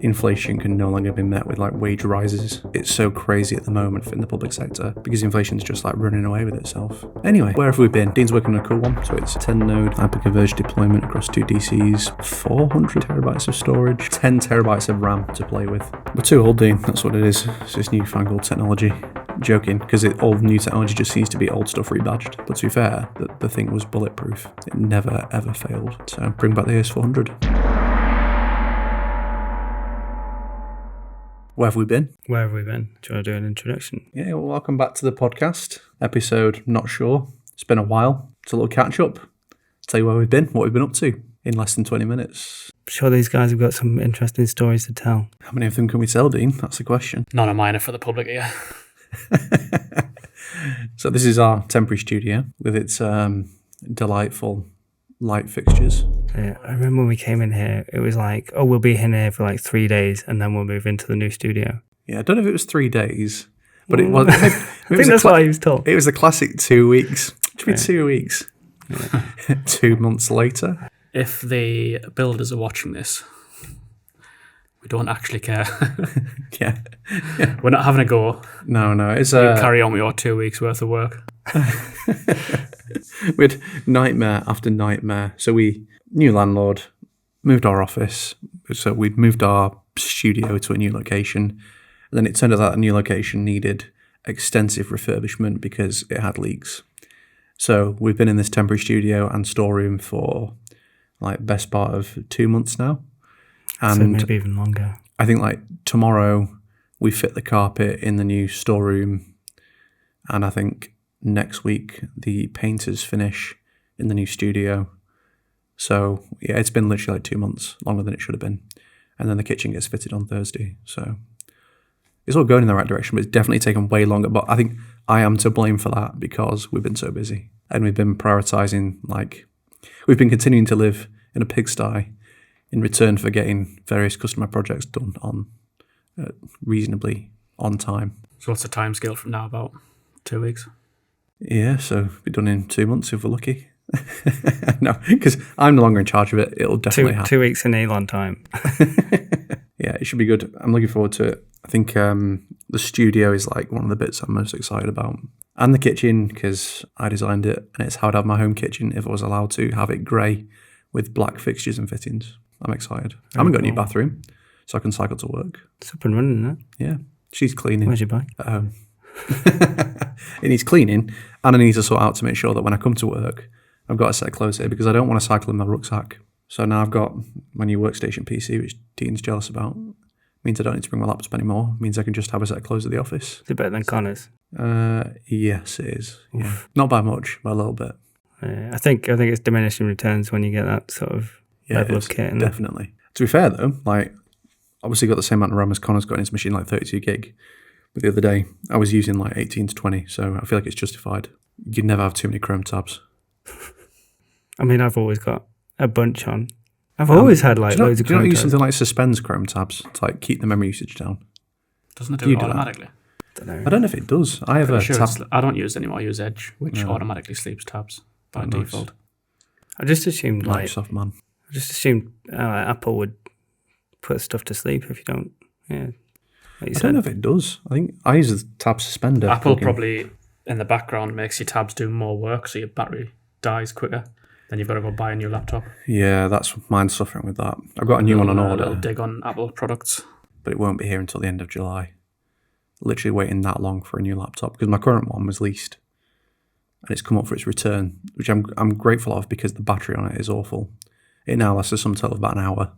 inflation can no longer be met with like wage rises. It's so crazy at the moment in the public sector because inflation's just like running away with itself. Anyway, where have we been? Dean's working on a cool one. So it's 10 node hyperconverged deployment across 2 DCs, 400 terabytes of storage, 10 terabytes of RAM to play with. We're too old, Dean. That's what it is. It's this newfangled technology. Joking, because all new technology just seems to be old stuff rebadged. But to be fair, the thing was bulletproof. It never ever failed. So bring back the AS400. Where have we been? Do you want to do an introduction? Yeah, well, welcome back to the podcast. Episode not sure. It's been a while. It's a little catch up. Tell you where we've been, what we've been up to in less than 20 minutes. I'm sure these guys have got some interesting stories to tell. How many of them can we tell, Dean? That's the question. None of mine are for the public here. So this is our temporary studio with its delightful light fixtures. Yeah, I remember when we came in here, it was like, oh, we'll be in here for like 3 days and then we'll move into the new studio. Yeah, I don't know if it was 3 days, but it was. I think that's what I was told. It was the classic 2 weeks. It should be 2 weeks. Yeah. 2 months later. If the builders are watching this, we don't actually care. Yeah. We're not having a go. No. It's you carry on with your 2 weeks worth of work. We had nightmare after nightmare. So new landlord, moved our office. So we'd moved our studio to a new location. And then it turned out that new location needed extensive refurbishment because it had leaks. So we've been in this temporary studio and storeroom for like best part of 2 months now. And so maybe even longer. I think like tomorrow we fit the carpet in the new storeroom. And I think next week the painters finish in the new studio. So yeah, it's been literally like 2 months, longer than it should have been. And then the kitchen gets fitted on Thursday. So it's all going in the right direction, but it's definitely taken way longer. But I think I am to blame for that because we've been so busy. And we've been prioritizing, like, we've been continuing to live in a pigsty in return for getting various customer projects done on reasonably on time. So what's the time scale from now? About 2 weeks? Yeah, so be done in 2 months if we're lucky. No, because I'm no longer in charge of it. It'll definitely happen. 2 weeks in Elon time. Yeah, it should be good. I'm looking forward to it. I think the studio is like one of the bits I'm most excited about. And the kitchen, because I designed it, and it's how I'd have my home kitchen if I was allowed to have it grey with black fixtures and fittings. I'm excited. I haven't got a new bathroom, so I can cycle to work. It's up and running, isn't it? Yeah, she's cleaning. Where's your bike? At home. It needs cleaning, and I need to sort out to make sure that when I come to work, I've got a set of clothes here because I don't want to cycle in my rucksack. So now I've got my new workstation PC, which Dean's jealous about. Means I don't need to bring my laptop anymore. Means I can just have a set of clothes at the office. Is it better than Connor's? Yes, it is. Yeah. Not by much, by a little bit. I think it's diminishing returns when you get that sort of level of kit. Definitely. To be fair though, like obviously got the same amount of RAM as Connor's got in his machine, like 32 gig. But the other day I was using like 18 to 20, so I feel like it's justified. You'd never have too many Chrome tabs. I mean, I've always got a bunch on. I've always had like loads of Chrome tabs. Do you not use something like suspends Chrome tabs to like keep the memory usage down? Doesn't it do it automatically? I don't know if it does. I have a tab. I don't use it anymore. I use Edge, which automatically sleeps tabs by default. I just assumed Microsoft, man. I just assumed Apple would put stuff to sleep if you don't. Yeah. I don't know if it does. I think I use the tab suspender. Apple probably in the background makes your tabs do more work, so your battery dies quicker. Then you've got to go buy a new laptop. Yeah, that's mine suffering with that. I've got a new one on order. A little dig on Apple products. But it won't be here until the end of July. Literally waiting that long for a new laptop because my current one was leased. And it's come up for its return, which I'm grateful of because the battery on it is awful. It now lasts a sum total of about an hour.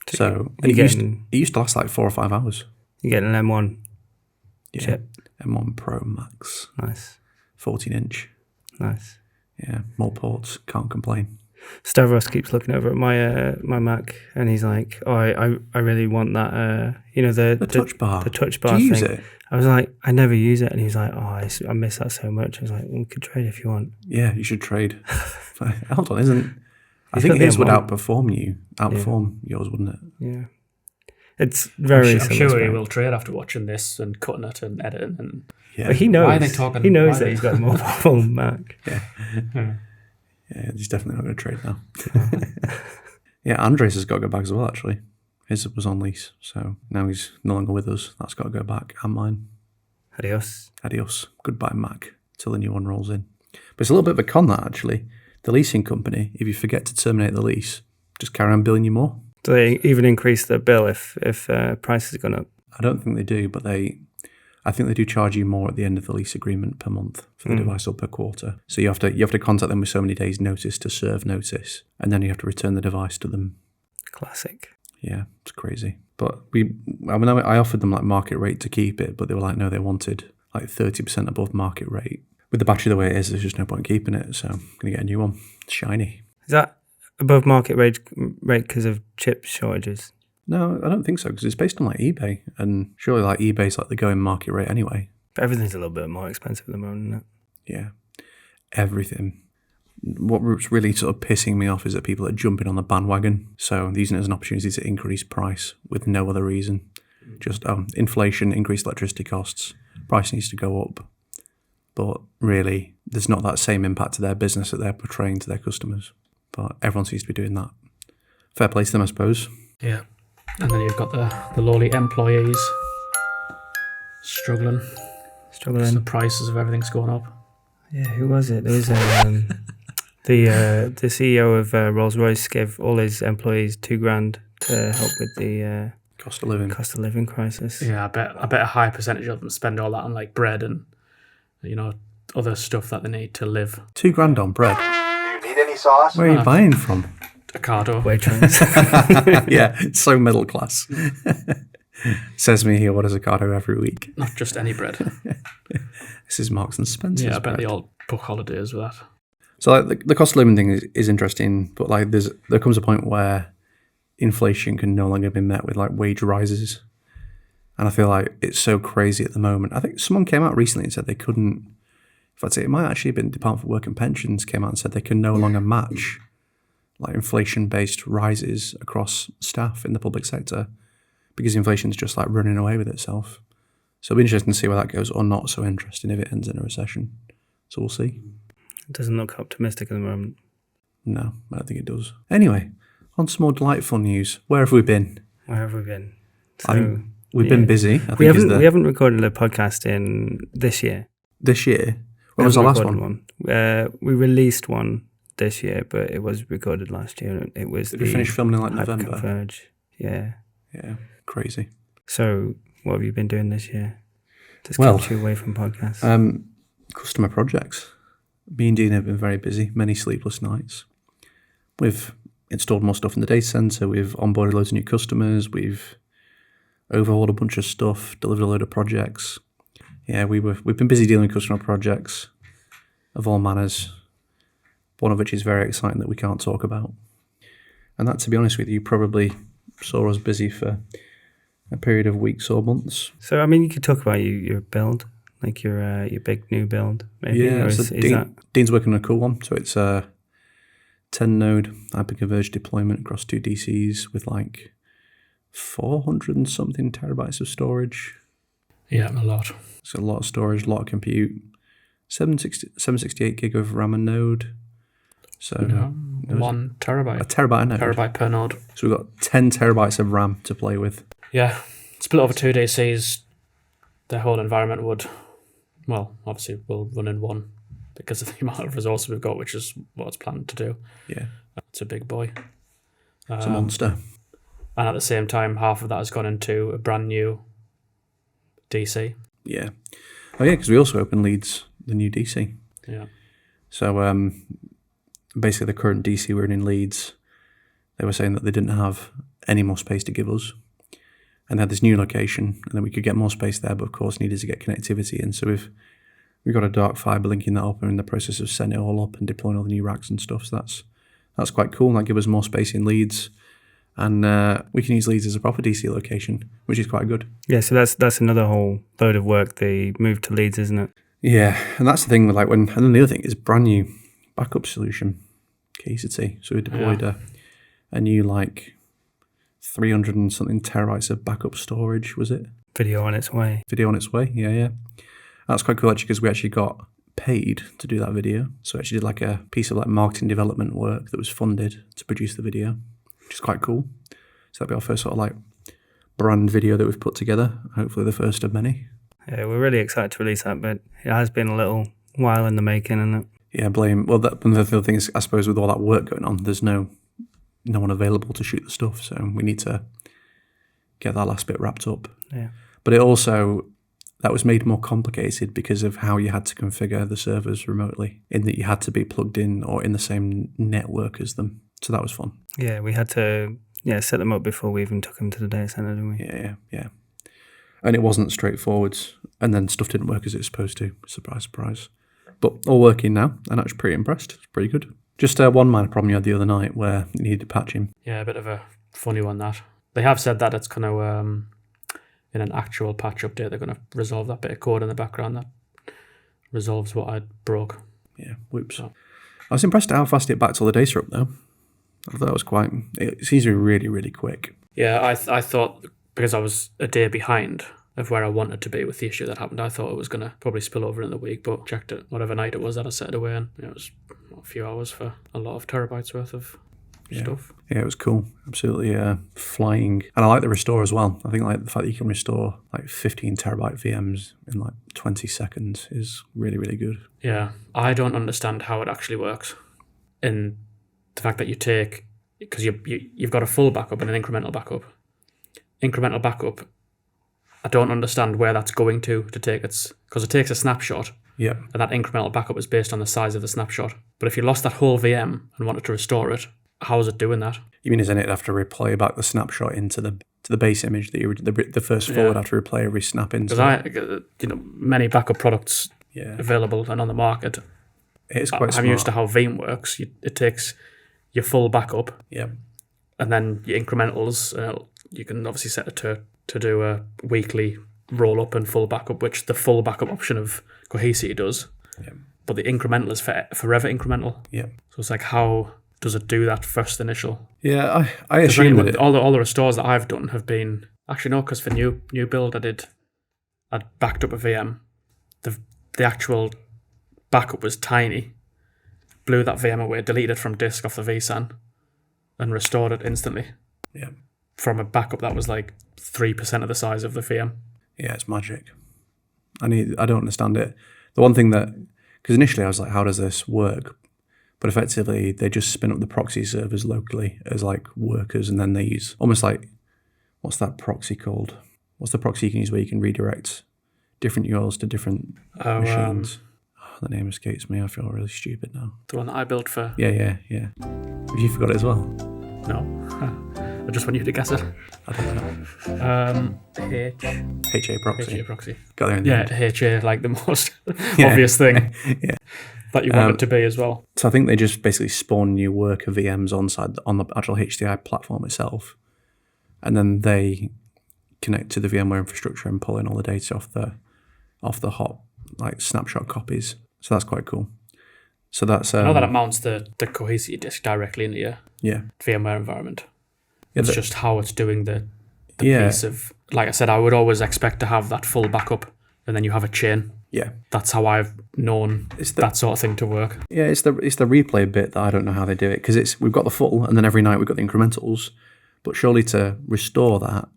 So it used to last like 4 or 5 hours. You get an M1 chip. M1 Pro Max. Nice. 14-inch. Nice. Yeah, more ports. Can't complain. Stavros keeps looking over at my Mac and he's like, "Oh, I really want that. The touch bar. The touch bar Do you thing." use it? I was like, "I never use it," and he's like, "Oh, I miss that so much." I was like, "We could trade if you want." Yeah, you should trade. Hold on, I think his would outperform yours, wouldn't it? Yeah. It's very. I'm sure he will trade after watching this and cutting it and editing. And but he knows. Why are they talking? He knows that he's got a more powerful Mac. Yeah, he's definitely not going to trade now. Yeah, Andres has got to go back as well. Actually, His was on lease, so now he's no longer with us. That's got to go back, and mine. Adios. Goodbye, Mac, till the new one rolls in. But it's a little bit of a con, that, actually. The leasing company, if you forget to terminate the lease, just carry on billing you more. Do they even increase the bill if prices have gone up? I don't think they do, but I think they do charge you more at the end of the lease agreement per month for the device or per quarter. So you have to contact them with so many days' notice to serve notice, and then you have to return the device to them. Classic. Yeah, it's crazy. But I offered them like market rate to keep it, but they were like, no, they wanted like 30% above market rate. With the battery the way it is, there's just no point in keeping it, so I'm going to get a new one. It's shiny. Is that above market rate because of chip shortages? No, I don't think so, because it's based on like eBay, and surely like eBay's like the going market rate anyway. But everything's a little bit more expensive at the moment, isn't it? Yeah, everything. What's really sort of pissing me off is that people are jumping on the bandwagon, so they're using it as an opportunity to increase price with no other reason. Just inflation, increased electricity costs, price needs to go up. But really, there's not that same impact to their business that they're portraying to their customers. But everyone seems to be doing that. Fair play to them, I suppose. Yeah. And then you've got the lowly employees struggling. The prices of everything's going up. Yeah, who was it? There was the CEO of Rolls-Royce gave all his employees $2,000 to help with the cost of living crisis. Yeah, I bet a high percentage of them spend all that on like bread and other stuff that they need to live. $2,000 on bread. Do you need any sauce? Where are you buying from? Ocado. Waitrose. Yeah, it's so middle class. Says me he orders Ocado every week. Not just any bread. This is Marks and Spencer's. Yeah, I bet bread. they all book holidays with that. So like, the cost of living thing is interesting, but like there comes a point where inflation can no longer be met with like wage rises. And I feel like it's so crazy at the moment. I think someone came out recently and said they couldn't, in fact, it might actually have been Department for Work and Pensions came out and said they can no longer match like inflation-based rises across staff in the public sector because inflation's just like running away with itself. So it'll be interesting to see where that goes, or not so interesting if it ends in a recession. So we'll see. It doesn't look optimistic at the moment. No, I don't think it does. Anyway, on to more delightful news. Where have we been? So, I think we've been busy. We haven't recorded a podcast in this year. This year? When was the last one? We released one this year, but it was recorded last year. It was. Did we finish filming in like November? Converge. Yeah. Yeah, crazy. So, what have you been doing this year? Just kept you away from podcasts. Customer projects. Me and Dean have been very busy. Many sleepless nights. We've installed more stuff in the data center. We've onboarded loads of new customers. We've overhauled a bunch of stuff. Delivered a load of projects. Yeah, we've been busy dealing with customer projects of all manners. One of which is very exciting that we can't talk about. And that, to be honest with you, probably saw us busy for a period of weeks or months. So, I mean, you could talk about your build, like your big new build, maybe. Yeah, so Dean's working on a cool one. So it's a 10-node hyperconverged deployment across 2 DCs with like 400 and something terabytes of storage. Yeah, a lot. So a lot of storage, a lot of compute. 768 gig of RAM a node. So 1 terabyte. A terabyte a node. Terabyte per node. So we've got 10 terabytes of RAM to play with. Yeah. Split over 2 DCs. The whole environment obviously we'll run in one because of the amount of resources we've got, which is what it's planned to do. Yeah. It's a big boy. It's a monster. And at the same time, half of that has gone into a brand new DC. Yeah. Oh yeah, because we also opened Leeds, the new DC. Yeah. So basically the current DC we're in Leeds, they were saying that they didn't have any more space to give us. And they had this new location, and then we could get more space there, but of course needed to get connectivity in. So we've got a dark fibre linking that up, and we're in the process of setting it all up and deploying all the new racks and stuff. So that's quite cool. And that gives us more space in Leeds. And we can use Leeds as a proper DC location, which is quite good. Yeah, so that's another whole load of work, the move to Leeds, isn't it? Yeah, and that's the thing with and then the other thing is brand new backup solution, Cohesity. So we deployed a new 300 and something terabytes of backup storage, was it? Video on its way, yeah. That's quite cool actually, because we actually got paid to do that video. So we actually did a piece of marketing development work that was funded to produce the video, which is quite cool. So So that'll be our first sort of like brand video that we've put together. Hopefully the first of many. Yeah, we're really excited to release that, but it has been a little while in the making, isn't it? Yeah, well, one of the other things, I suppose, with all that work going on, there's no one available to shoot the stuff, so we need to get that last bit wrapped up. Yeah. But it also, that was made more complicated because of how you had to configure the servers remotely, in that you had to be plugged in or in the same network as them. So that was fun. Yeah, we had to set them up before we even took them to the data center, didn't we? Yeah. And it wasn't straightforward, and then stuff didn't work as it was supposed to. Surprise, surprise. But all working now, and I was pretty impressed. It's pretty good. Just one minor problem you had the other night where you needed patching. Yeah, a bit of a funny one, that. They have said that it's going to, in an actual patch update, they're going to resolve that bit of code in the background that resolves what I broke. Yeah, whoops. So. I was impressed at how fast it backed all the data up, though. I thought it seems to be really, really quick. Yeah, I thought, because I was a day behind of where I wanted to be with the issue that happened, I thought it was going to probably spill over in the week, but checked it whatever night it was that I set it away, and it was a few hours for a lot of terabytes worth of stuff. Yeah, it was cool. Absolutely flying. And I like the restore as well. I think like the fact that you can restore like 15 terabyte VMs in like 20 seconds is really, really good. Yeah, I don't understand how it actually works. In the fact that you take, because you've got a full backup and an incremental backup. Incremental backup, I don't understand where that's going to take its, because it takes a snapshot. Yeah. And that incremental backup is based on the size of the snapshot. But if you lost that whole VM and wanted to restore it, how is it doing that? You mean, isn't it have to replay back the snapshot into the base image that the first forward have to replay every snap into? Because many backup products available and on the market. It's quite smart. I'm used to how Veeam works. It takes your full backup, and then your incrementals. You can obviously set it to do a weekly roll up and full backup, which the full backup option of Cohesity does. Yeah. But the incremental is forever incremental. Yeah. So it's like, how does it do that first initial? Yeah, I assume that all the restores that I've done have been actually no, because for new build I'd backed up a VM. The actual backup was tiny. Blew that VM away, deleted it from disk off the vSAN, and restored it instantly. Yeah. From a backup that was like 3% of the size of the VM. Yeah, it's magic. I don't understand it. The one thing that, because initially I was like, how does this work? But effectively, they just spin up the proxy servers locally as like workers, and then they use almost like, what's that proxy called? What's the proxy you can use where you can redirect different URLs to different machines? The name escapes me. I feel really stupid now. The one that I built for... Yeah. Have you forgot it as well? No. I just want you to guess it. I don't know. HA proxy. HA proxy. Got there in the end. HA, like the most obvious thing that you want it to be as well. So I think they just basically spawn new worker VMs on the actual HDI platform itself, and then they connect to the VMware infrastructure and pull in all the data off the hot like snapshot copies. So that's quite cool. So that's I know that it mounts the Cohesity disk directly into your VMware environment. It's just how it's doing the piece of, like I said, I would always expect to have that full backup, and then you have a chain. Yeah, that's how I've known that sort of thing to work. Yeah, it's the replay bit that I don't know how they do it, because we've got the full, and then every night we've got the incrementals. But surely to restore that,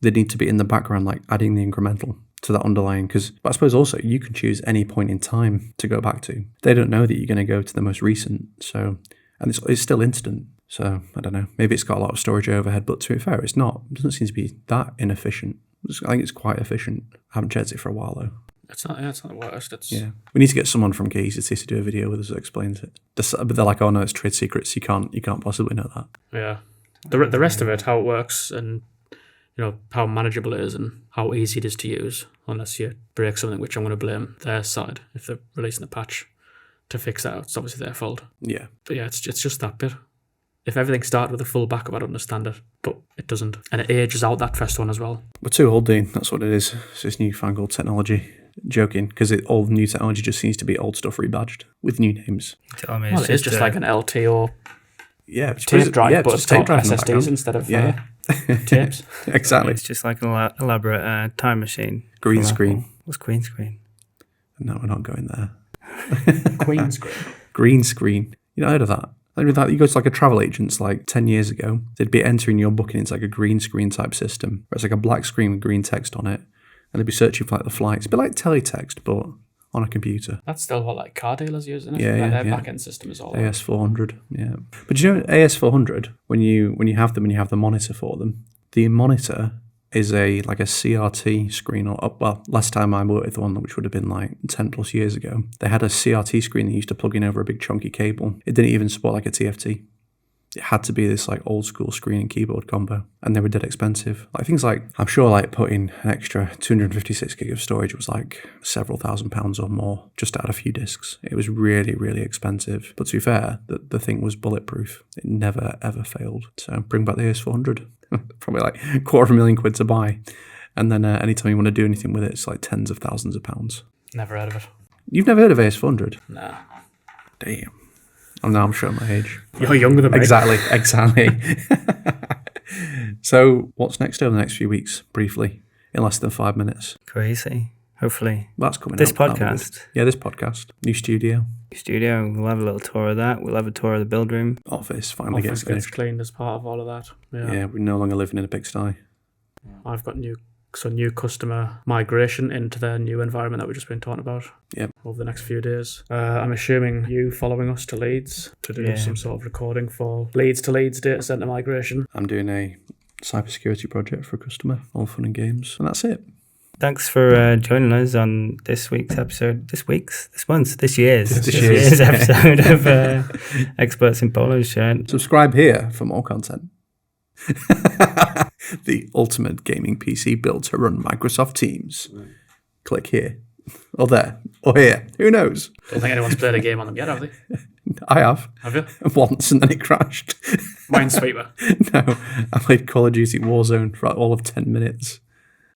they need to be in the background, like adding the incremental to that underlying. But I suppose also you can choose any point in time to go back to. They don't know that you're going to go to the most recent, so and it's still instant. So I don't know. Maybe it's got a lot of storage overhead, but to be fair, it's not. It doesn't seem to be that inefficient. I think it's quite efficient. I haven't checked it for a while though. It's not the worst. We need to get someone from Cohesity to do a video with us that explains it. But they're like, oh no, it's trade secrets. You can't possibly know that. Yeah. The rest of it, how it works, and how manageable it is, and how easy it is to use, unless you break something, which I'm going to blame their side if they're releasing a patch to fix that. It's obviously their fault. Yeah. But yeah, it's just that bit. If everything started with a full backup, I'd understand it, but it doesn't. And it ages out that first one as well. We're too old, Dean. That's what it is. It's this newfangled technology. Joking, because all new technology just seems to be old stuff rebadged with new names. It is just like an LT or tape drive, but it's got SSDs instead of tapes. Exactly. It's just like an elaborate time machine. Green screen. What's green screen? No, we're not going there. Queen screen. Green screen. You not heard of that? Like with that, you go to like a travel agent's like 10 years ago, they'd be entering your booking into like a green screen type system, where it's like a black screen with green text on it, and they'd be searching for like the flights. A bit like teletext, but on a computer. That's still what like car dealers use, isn't it? Yeah, Their yeah. back-end system is all AS400, yeah. But you know, AS400, when you have them and you have the monitor for them, the monitor is like a CRT screen, last time I worked with one, which would have been like 10 plus years ago, they had a CRT screen that used to plug in over a big chunky cable. It didn't even support like a TFT. It had to be this like old school screen and keyboard combo, and they were dead expensive. Like things like, I'm sure like putting an extra 256 gig of storage was like several £1,000s or more just to add a few discs. It was really, really expensive. But to be fair, the thing was bulletproof. It never ever failed. So bring back the AS400. Probably like £250,000 to buy. And then anytime you want to do anything with it, it's like tens of thousands of pounds. Never heard of it. You've never heard of AS400? No. Damn. Now I'm showing my age. You're younger than me. Exactly. So what's next over the next few weeks, briefly, in less than 5 minutes? Crazy. Hopefully. That's coming This up. That'll be good. podcast. Yeah, this podcast. New studio. We'll have a little tour of that. We'll have a tour of the build room. Office finally Office gets gets finished. cleaned as part of all of that. Yeah, we're no longer living in a pigsty. I've got new customer migration into their new environment that we've just been talking about. Yep. Over the next few days. I'm assuming you following us to Leeds to do Yeah. some sort of recording for Leeds to Leeds data centre migration. I'm doing a cybersecurity project for a customer, all fun and games, and that's it. Thanks for joining us on this year's episode year's. episode of Experts in Polo Shirt. Subscribe here for more content. The ultimate gaming PC built to run Microsoft Teams. Click here, or there, or here. Who knows? Don't think anyone's played a game on them yet, have they? I have. Have you? Once, and then it crashed. Minesweeper. No, I played Call of Duty Warzone for all of 10 minutes.